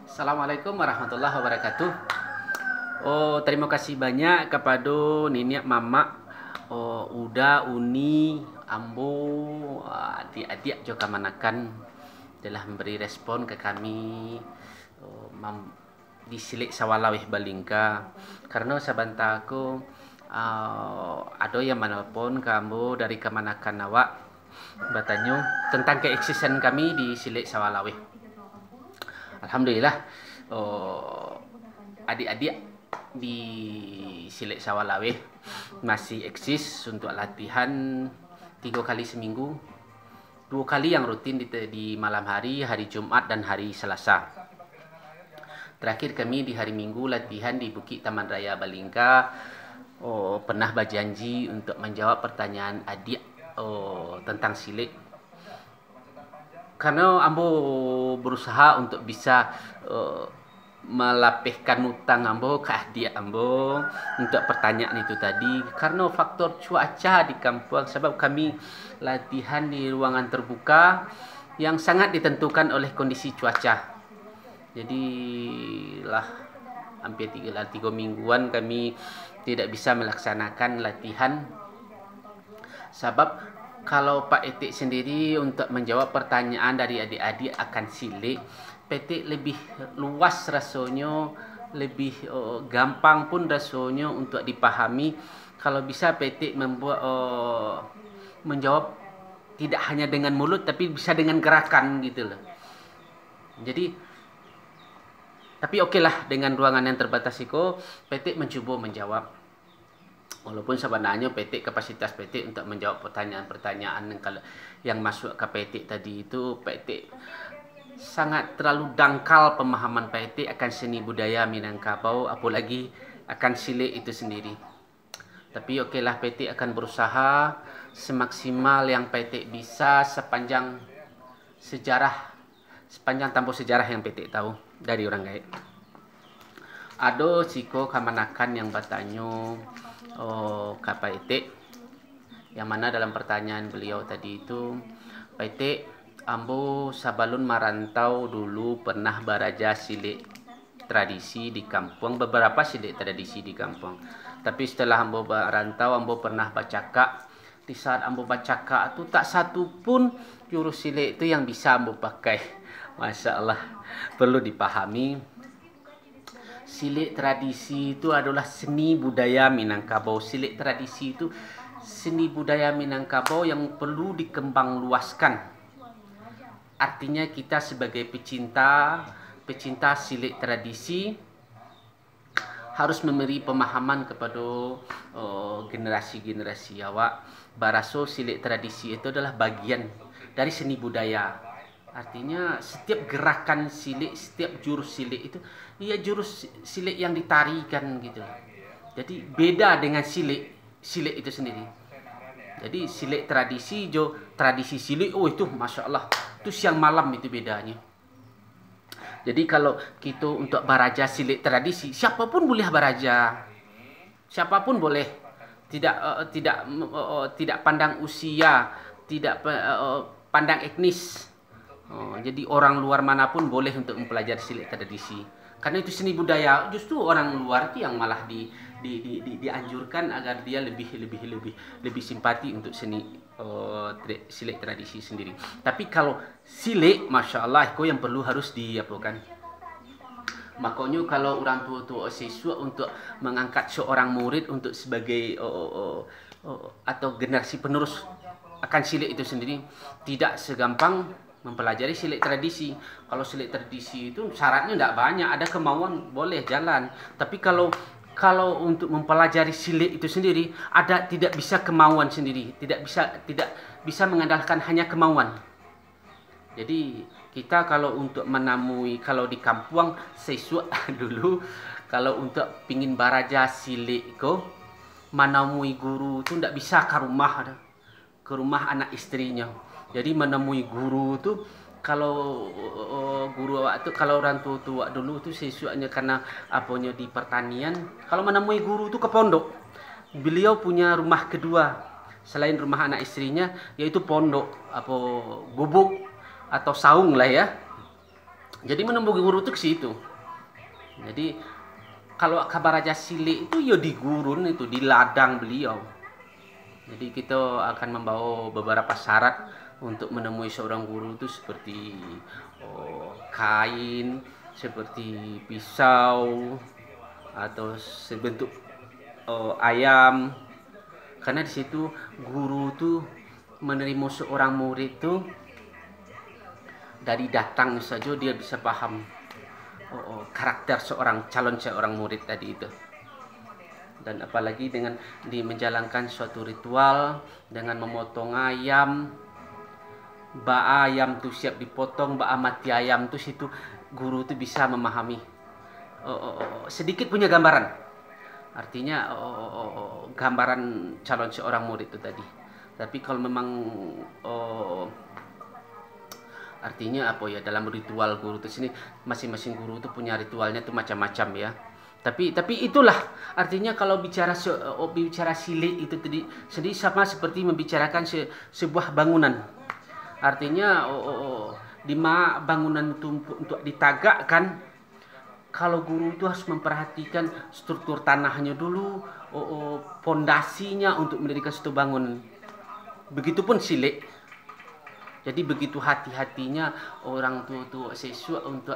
Assalamualaikum warahmatullahi wabarakatuh. Oh, terima kasih banyak kepada Nenek Mama, Uda, Uni, Ambo, adik-adik juga manakan telah memberi respon ke kami di Silik Sawalawih Balingka. Karena sabanta aku ada yang menelpon kamu dari kemanakan awak bertanya tentang keeksistensi kami di Silik Sawalawih. Alhamdulillah, adik-adik di Silik Sawalawih masih eksis untuk latihan 3 kali seminggu, 2 kali yang rutin di malam hari, hari Jumat dan hari Selasa. Terakhir kami di hari Minggu latihan di Bukit Taman Raya Balingka. Pernah berjanji untuk menjawab pertanyaan adik tentang silik. Karena ambo berusaha untuk bisa melapihkan utang ambo ke adik ambo untuk pertanyaan itu tadi, karena faktor cuaca di kampung, sebab kami latihan di ruangan terbuka yang sangat ditentukan oleh kondisi cuaca. Jadi lah hampir 3 mingguan kami tidak bisa melaksanakan latihan, sebab kalau Pak Etik sendiri untuk menjawab pertanyaan dari adik-adik akan silik, Petik lebih luas rasanya, lebih gampang pun rasanya untuk dipahami kalau bisa Petik membuat menjawab tidak hanya dengan mulut tapi bisa dengan gerakan gitu loh. Jadi tapi oke lah, dengan ruangan yang terbatas itu Petik mencoba menjawab. Walaupun sebenarnya Petik, kapasitas Petik untuk menjawab pertanyaan-pertanyaan yang masuk ke Petik tadi itu, Petik sangat terlalu dangkal pemahaman Petik akan seni budaya Minangkabau, apalagi akan silik itu sendiri. Tapi oke lah, Petik akan berusaha semaksimal yang Petik bisa sepanjang tampuk sejarah yang Petik tahu dari orang gaib. Ada siko kamanakan yang bertanya ke Petik, yang mana dalam pertanyaan beliau tadi itu, Petik, ambo sabalun marantau dulu pernah baraja silik tradisi di kampung, beberapa silik tradisi di kampung. Tapi setelah ambo merantau, ambo pernah bacaka. Di saat ambo bacaka itu tak satu pun jurus silik itu yang bisa ambo pakai. Masya Allah, perlu dipahami, silik tradisi itu adalah seni budaya Minangkabau. Silik tradisi itu seni budaya Minangkabau yang perlu dikembang luaskan. Artinya kita sebagai pecinta silik tradisi harus memberi pemahaman kepada generasi-generasi awak. Baraso silik tradisi itu adalah bagian dari seni budaya. Artinya setiap gerakan silik, setiap jurus silik itu, ia jurus silik yang ditarikan gitu. Jadi beda dengan silik itu sendiri. Jadi silik tradisi, tradisi silik, itu Masya Allah, itu siang malam itu bedanya. Jadi kalau kita untuk baraja silik tradisi, siapapun boleh baraja, siapapun boleh, tidak pandang usia, tidak pandang etnis. Jadi orang luar manapun boleh untuk mempelajari silik tradisi. Karena itu seni budaya. Justru orang luar itu yang malah dianjurkan agar dia lebih simpati untuk seni silik tradisi sendiri. Tapi kalau silik, Masya Allah, itu yang perlu harus diapakan. Makanya kalau orang tua siswa untuk mengangkat seorang murid untuk sebagai atau generasi penerus akan silik itu sendiri, tidak segampang mempelajari silik tradisi. Kalau silik tradisi itu syaratnya tidak banyak, ada kemauan boleh jalan. Tapi kalau untuk mempelajari silik itu sendiri, tidak bisa kemauan sendiri, tidak bisa mengandalkan hanya kemauan. Jadi kita kalau untuk menemui, kalau di kampung siswa dulu, kalau untuk pingin baraja silik ko menemui guru itu tidak bisa ke rumah anak istrinya. Jadi menemui guru itu, kalau guru itu, kalau orang tua dulu itu siswanya karena apanya di pertanian, kalau menemui guru itu ke pondok. Beliau punya rumah kedua selain rumah anak istrinya, yaitu pondok, gubuk atau saung lah ya. Jadi menembus guru itu ke situ. Jadi kalau kabar Raja Silik itu ya di gurun itu, di ladang beliau. Jadi kita akan membawa beberapa syarat untuk menemui seorang guru itu seperti kain, seperti pisau, atau sebentuk ayam. Karena di situ guru tuh menerima seorang murid tuh dari datang saja dia bisa paham karakter calon seorang murid tadi itu. Dan apalagi dengan menjalankan suatu ritual dengan memotong ayam, ayam tuh siap dipotong, mati ayam tuh situ guru tuh bisa memahami sedikit punya gambaran. Artinya gambaran calon seorang murid itu tadi. Tapi kalau memang artinya apa ya, dalam ritual guru itu sini masing-masing guru itu punya ritualnya tuh macam-macam ya. Tapi itulah artinya kalau bicara silik itu tadi sedih sama seperti membicarakan sebuah bangunan. Artinya di mana bangunan itu untuk ditagakkan, kalau guru itu harus memperhatikan struktur tanahnya dulu, pondasinya untuk mendirikan suatu bangunan. Begitupun silik. Jadi begitu hati-hatinya orang tua siswa untuk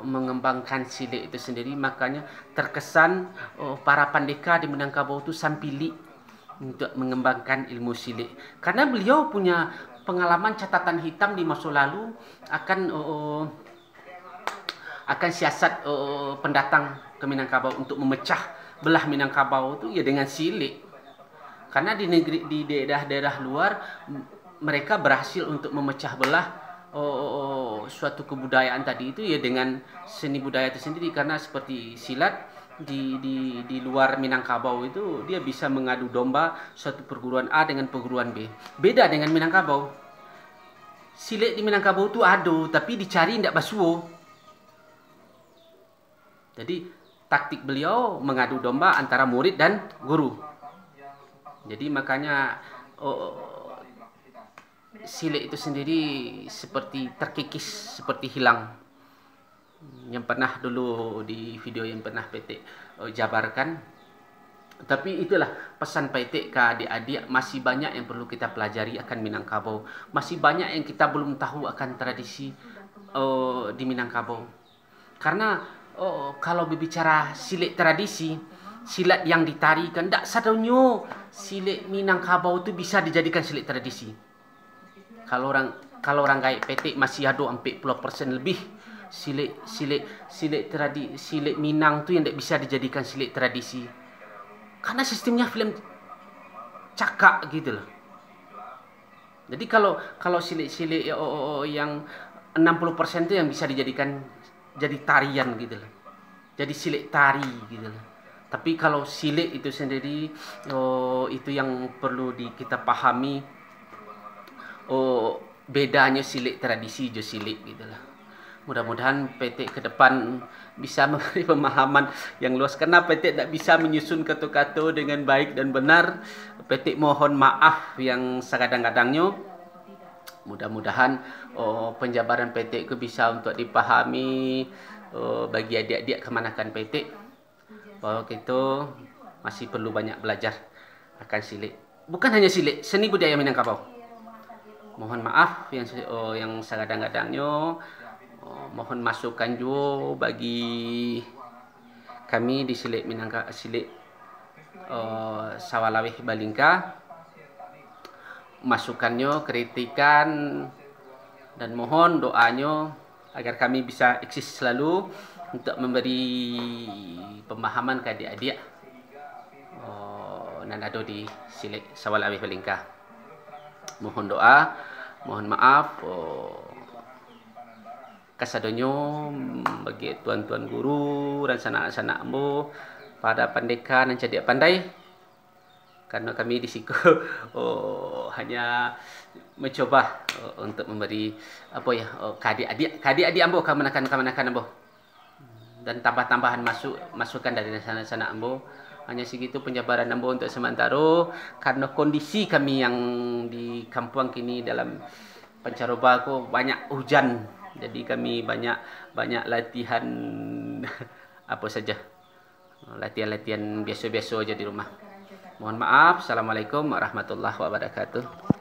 mengembangkan silik itu sendiri. Makanya terkesan para pandeka di Minangkabau itu sampili untuk mengembangkan ilmu silik. Karena beliau punya pengalaman catatan hitam di masa lalu akan siasat pendatang ke Minangkabau untuk memecah belah Minangkabau itu ya dengan silik. Karena di daerah-daerah luar mereka berhasil untuk memecah belah suatu kebudayaan tadi itu ya dengan seni budaya itu sendiri. Karena seperti silat di luar Minangkabau itu dia bisa mengadu domba suatu perguruan A dengan perguruan B. Beda dengan Minangkabau. Silat di Minangkabau itu ada tapi dicari tidak basuo. Jadi taktik beliau mengadu domba antara murid dan guru. Jadi makanya silik itu sendiri seperti terkikis, seperti hilang. Yang pernah dulu di video yang pernah PT jabarkan. Tapi itulah pesan PT ke adik-adik, masih banyak yang perlu kita pelajari akan Minangkabau. Masih banyak yang kita belum tahu akan tradisi di Minangkabau. Karena kalau berbicara silik tradisi, silat yang ditarikan, tak sadonyo silik Minangkabau itu bisa dijadikan silik tradisi. Kalau orang kayak PT masih ada 40% lebih silik Minang tuh yang tidak bisa dijadikan silik tradisi. Karena sistemnya film cakak gitu loh. Jadi kalau silik yang 60% itu yang bisa dijadikan jadi tarian gitu loh. Jadi silik tari gitu loh. Tapi kalau silik itu sendiri itu yang perlu kita pahami. Bedanya silik tradisi jo silik gitu lah. Mudah-mudahan PT ke depan bisa memberi pemahaman yang luas. Karena PT tidak bisa menyusun kata-kata dengan baik dan benar. PT mohon maaf yang sekadang-kadangnya. Mudah-mudahan penjabaran PT itu bisa untuk dipahami bagi adik-adik kemanakan PT. Bahwa kita masih perlu banyak belajar akan silik. Bukan hanya silik, seni budaya Minangkabau. Mohon maaf yang sekadang-kadangnya, mohon masukan juga bagi kami di silik Sawalawih Balingka. Masukannya, kritikan, dan mohon doanya agar kami bisa eksis selalu untuk memberi pemahaman ke adik-adik nanado di silik Sawalawih Balingka. Mohon doa, mohon maaf kasadonyo bagi tuan-tuan guru dan sanak-sanak ambo pada pandeka dan jadi pandai. Karena kami di siku hanya mencoba untuk memberi adik-adik ambo kemanakan ambo. Dan tambah-tambahan masukan dari sanak-sanak ambo. Hanya segitu penjabaran ambo untuk sementara. Karena kondisi kami yang di kampung kini dalam pancaroba banyak hujan Jadi kami banyak latihan apa saja. Latihan-latihan biasa-biasa aja di rumah. Mohon maaf. Assalamualaikum warahmatullahi wabarakatuh.